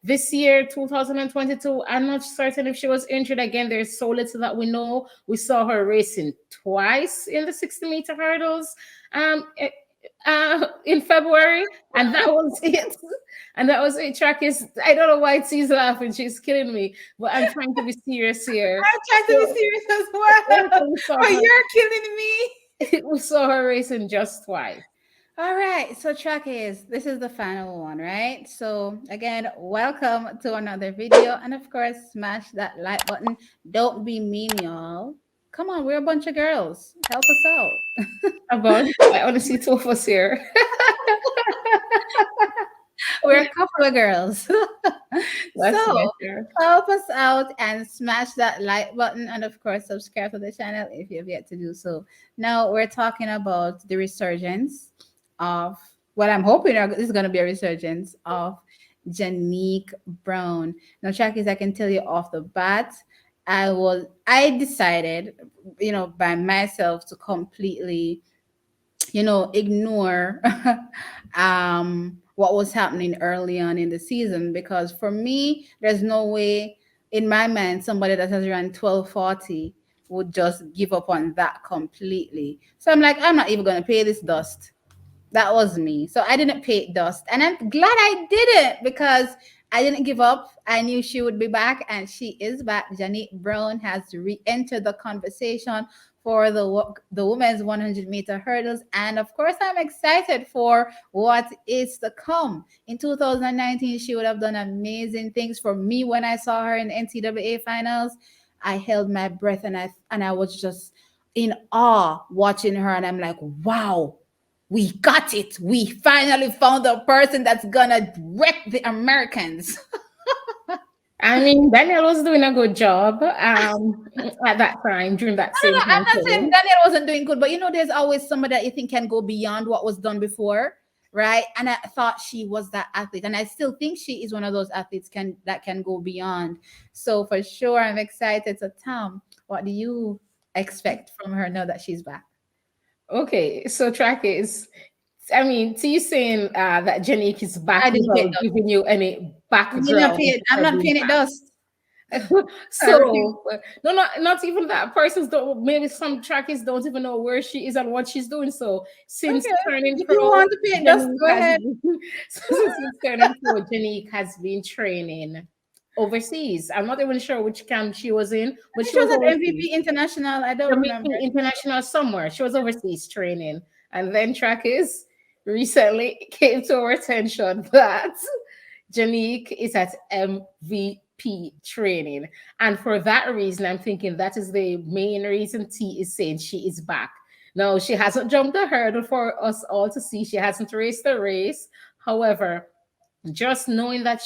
this year, 2022, I'm not certain if she was injured again. There's so little that we know. We saw her racing twice in the 60-meter hurdles in February, and that was it. And that was it. Track is, I don't know why she's laughing. She's killing me, but I'm trying to be serious here. I'm trying to be serious as well. But you're killing me. We saw her racing just twice. All right, so this is the final one, right? So again, welcome to another video, and of course, smash that like button. Don't be mean, y'all. Come on, we're a bunch of girls. Help us out. About, I only see two of us here. We're a couple of girls. So help us out and smash that like button, and of course, subscribe to the channel if you've yet to do so. Now we're talking about the resurgence of what I'm hoping is going to be a resurgence of Janeek Brown. Now, Sha'carri, I can tell you off the bat, I decided, by myself to completely, ignore what was happening early on in the season, because for me, there's no way in my mind somebody that has run 12:40 would just give up on that completely. So I'm like, I'm not even going to pay this dust. That was me. So I didn't pay it dust. And I'm glad I didn't, because I didn't give up. I knew she would be back, and she is back. Janeek Brown has re-entered the conversation for the women's 100-meter hurdles. And of course, I'm excited for what is to come. In 2019, she would have done amazing things. For me, when I saw her in the NCAA finals, I held my breath, and I was just in awe watching her. And I'm like, wow, we got it. We finally found a person that's gonna wreck the Americans. I mean, Daniel was doing a good job at that time, during that same time. I'm not saying Daniel wasn't doing good, but there's always somebody that you think can go beyond what was done before, right? And I thought she was that athlete, and I still think she is one of those athletes that can go beyond. So for sure, I'm excited. So Tom, what do you expect from her now that she's back? Okay, so track is, I mean, so you saying that Janeek is back without giving you any background. I'm not paying it dust. So no, not even that. Persons don't, maybe some trackies don't even know where she is and what she's doing. So since turning pro, you want to pay it dust, go ahead. Since turning pro, Janeek has been training overseas. I'm not even sure which camp she was in, but she was at MVP International. I don't remember. International somewhere. She was overseas training, and then Trackies recently came to our attention that Janeek is at MVP training, and for that reason, I'm thinking that is the main reason T is saying she is back. Now, she hasn't jumped the hurdle for us all to see. She hasn't raced the race. However, just knowing that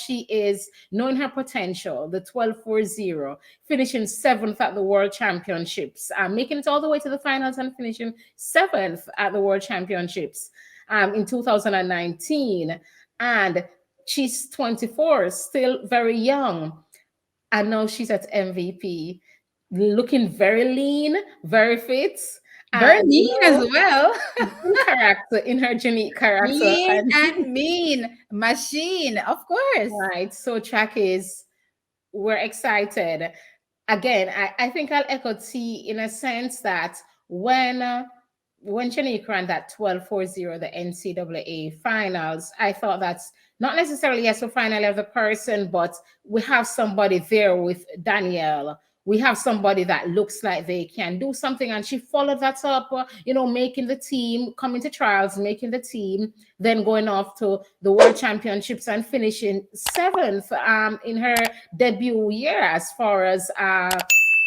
knowing her potential, the 12:40, finishing 7th at the World Championships, making it all the way to the finals and finishing 7th at the World Championships in 2019. And she's 24, still very young. And now she's at MVP, looking very lean, very fit. Very mean as well. In her Janeek character. Mean machine, of course. Right. So we're excited. Again, I think I'll echo T in a sense that when Janeek ran that 12:40, the NCAA finals, I thought that's not necessarily, yes, we finally have the person, but we have somebody there with Danielle. We have somebody that looks like they can do something. And she followed that up, making the team, coming to trials, making the team, then going off to the World Championships and finishing 7th in her debut year as far as,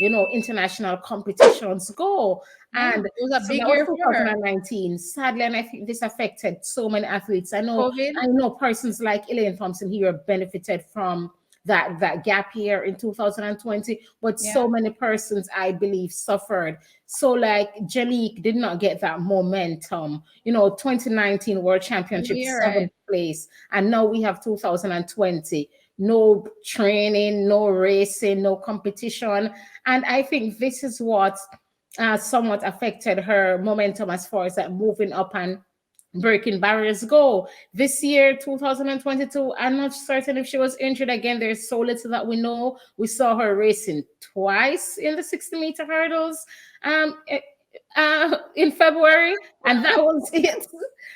international competitions go. And it was a big year for 2019. Sadly, and I think this affected so many athletes. I know persons like Elaine Thompson here benefited from that gap year in 2020, but so many persons, I believe, suffered. So like Janeek did not get that momentum. 2019 World Championship, 7th place, and now we have 2020. No training, no racing, no competition. And I think this is what somewhat affected her momentum as far as moving up and breaking barriers go. This year, 2022, I'm not certain if she was injured again. There's so little that we know. We saw her racing twice in the 60-meter hurdles in February, and that was it.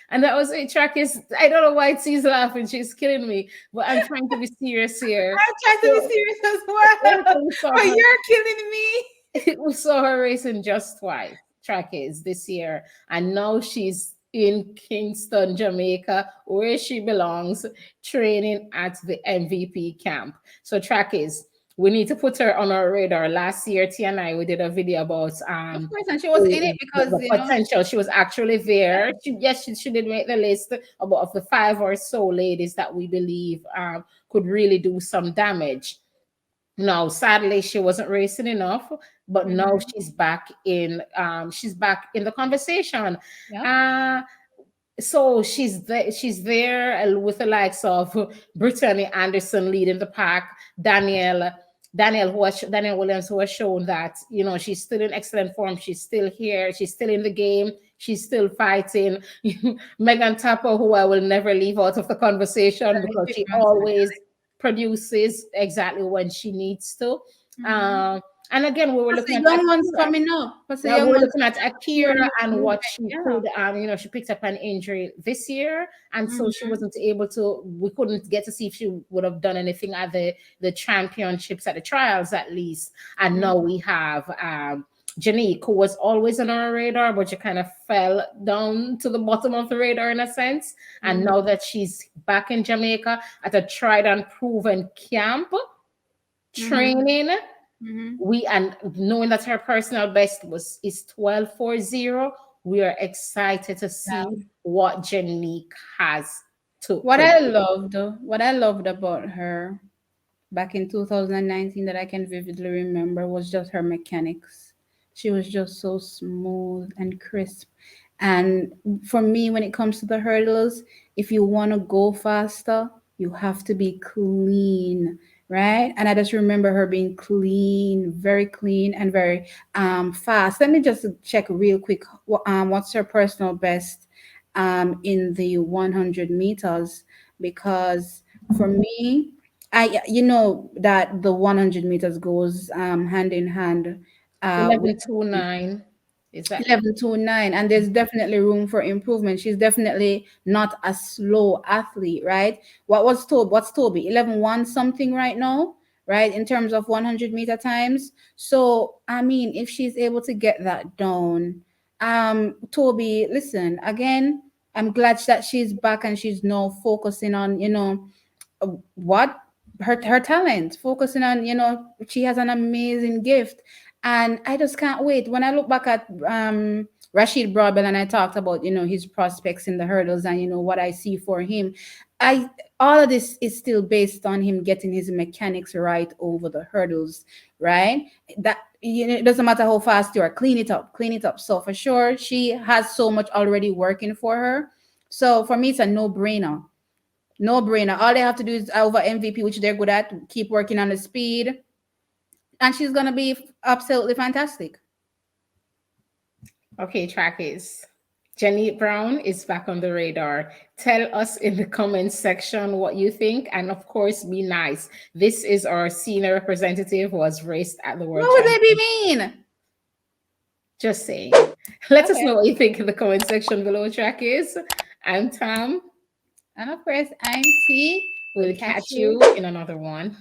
And that was it. Track is, I don't know why she's laughing. She's killing me, but I'm trying to be serious here. I'm trying to be So, serious as well, we saw but her you're killing me. we saw her racing just twice, track is this year, and now she's in Kingston, Jamaica, where she belongs, training at the MVP camp. So track is, we need to put her on our radar. Last year, T and I, we did a video about Of course, and she was in it because the potential. She was actually there. She did make the list about of the 5 or so ladies that we believe could really do some damage. No, sadly, she wasn't racing enough, but now Mhm. she's back in the conversation. Yeah. Uh so she's there with the likes of Brittany Anderson leading the pack, Daniel Williams, who has shown that she's still in excellent form, she's still here, she's still in the game, she's still fighting. Megan Tapper, who I will never leave out of the conversation because she always produces exactly when she needs to. Mhm. Um, and again, we were Plus looking the at young ones Akira. coming up. Plus the Yeah, young we're ones looking at here in Akira the and movement. what she Yeah. could, she picked up an injury this year, and so she Mhm. wasn't able to. We couldn't get to see if she would have done anything at the championships, at the trials at least. And now we have Janeek, who was always on our radar, but she kind of fell down to the bottom of the radar in a sense. And Mhm. now that she's back in Jamaica at a tried and proven camp Mhm. training, Mhm. we and knowing that her personal best is 12:40, we are excited to see Yeah. what Janeek has to What produce. I loved, what I loved about her back in 2019 that I can vividly remember was just her mechanics. She was just so smooth and crisp. And for me, when it comes to the hurdles, if you want to go faster, you have to be clean, right? And I just remember her being clean, and very fast. Let me just check real quick. What's her personal best in the 100 meters? Because for me, you know that the 100 meters goes hand in hand with 11:29. Is that 11:29, and there's definitely room for improvement. She's definitely not a slow athlete, right? What's Toby 11:1 something right now, right, in terms of 100-meter times. So I mean, if she's able to get that down, Toby, listen again, I'm glad that she's back and she's now focusing on, what her talent, focusing on, she has an amazing gift. And I just can't wait when I look back at Rashid Broadbell, and I talked about, his prospects in the hurdles, and what I see for him. I All of this is still based on him getting his mechanics right over the hurdles, right? That, it doesn't matter how fast you are, clean it up. So for sure, she has so much already working for her. So for me, it's a no-brainer. No brainer. All they have to do is over MVP, which they're good at, keep working on the speed, and she's gonna be absolutely fantastic. okay? Track is Janeek Brown is back on the radar. Tell us in the comments section what you think, and of course, be nice. This is our senior representative who was raced at the World What would they be Championship. mean? Just saying. Let us Okay. know what you think in the comment section below. Track is. I'm Tam. And of course, I'm T. We'll We'll catch catch you. you in another one.